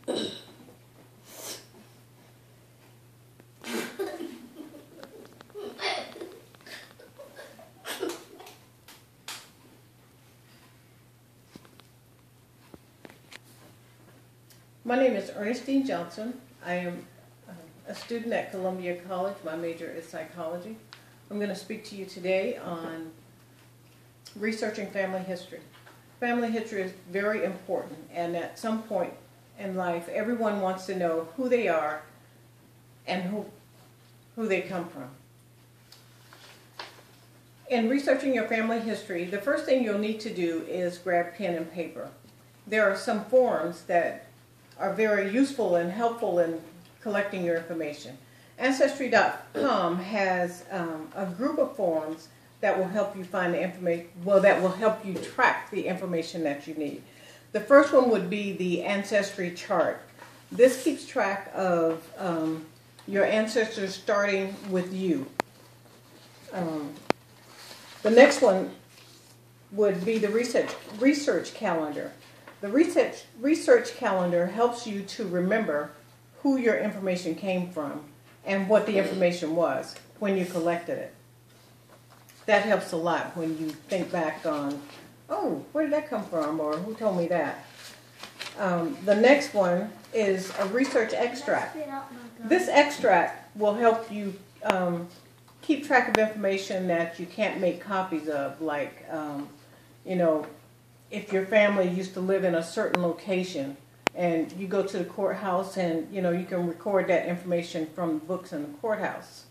My name is Ernestine Johnson. I am a student at Columbia College. My major is psychology. I'm going to speak to you today on researching family history. Family history is very important, and at some point in life, everyone wants to know who they are and who they come from. In researching your family history, the first thing you'll need to do is grab pen and paper. There are some forms that are very useful and helpful in collecting your information. Ancestry.com has a group of forms that will help you find the information, well, that will help you track the information that you need. The first one would be the Ancestry chart. This keeps track of your ancestors starting with you. The next one would be the research calendar. The research calendar helps you to remember who your information came from and what the information was when you collected it. That helps a lot when you think back on, oh, where did that come from, or who told me that? The next one is a research extract. This extract will help you keep track of information that you can't make copies of, like, if your family used to live in a certain location and you go to the courthouse and, you can record that information from books in the courthouse.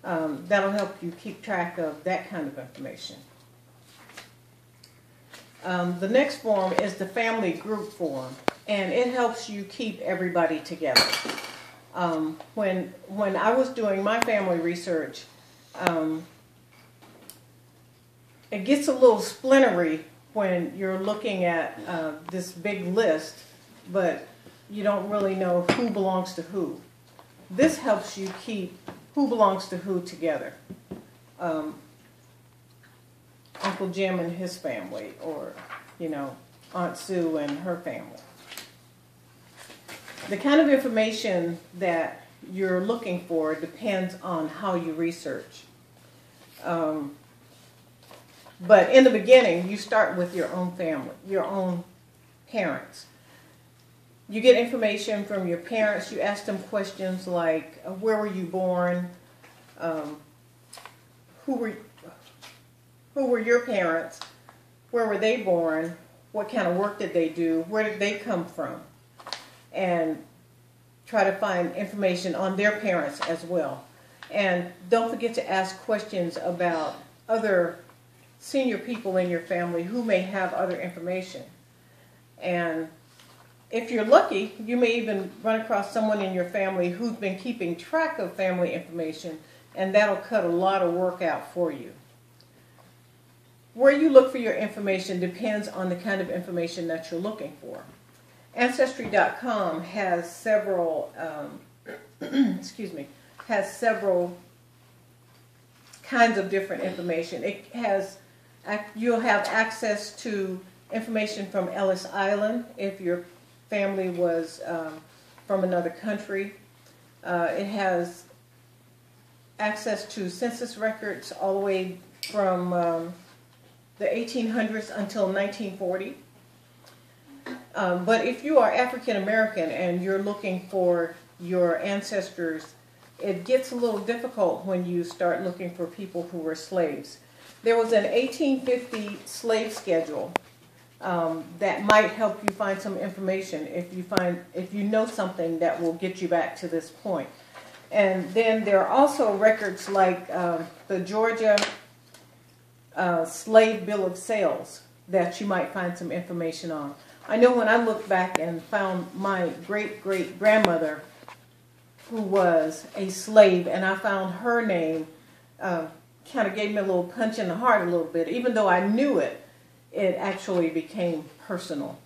That'll help you keep track of that kind of information. The next form is the family group form, and it helps you keep everybody together. When I was doing my family research, it gets a little splintery when you're looking at this big list, but you don't really know who belongs to who. This helps you keep who belongs to who together. Uncle Jim and his family, or, Aunt Sue and her family. The kind of information that you're looking for depends on how you research. But in the beginning, you start with your own family, your own parents. You get information from your parents. You ask them questions like, where were you born? Who were your parents? Where were they born? What kind of work did they do? Where did they come from? And try to find information on their parents as well. And don't forget to ask questions about other senior people in your family who may have other information. And if you're lucky, you may even run across someone in your family who's been keeping track of family information, and that'll cut a lot of work out for you. Where you look for your information depends on the kind of information that you're looking for. Ancestry.com has several, has several kinds of different information. You'll have access to information from Ellis Island if your family was from another country. It has access to census records all the way from the 1800s until 1940. But if you are African American and you're looking for your ancestors, it gets a little difficult when you start looking for people who were slaves. There was an 1850 slave schedule that might help you find some information if you know something that will get you back to this point. And then there are also records like the Georgia Slave Bill of Sales that you might find some information on. I know when I looked back and found my great-great-grandmother who was a slave, and I found her name, kind of gave me a little punch in the heart a little bit. Even though I knew it, it actually became personal.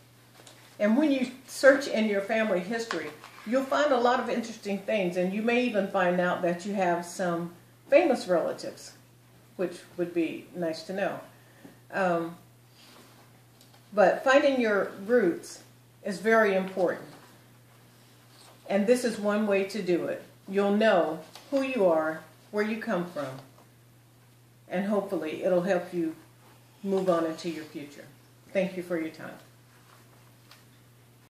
And when you search in your family history, you'll find a lot of interesting things, and you may even find out that you have some famous relatives, which would be nice to know. But finding your roots is very important. And this is one way to do it. You'll know who you are, where you come from, and hopefully it'll help you move on into your future. Thank you for your time.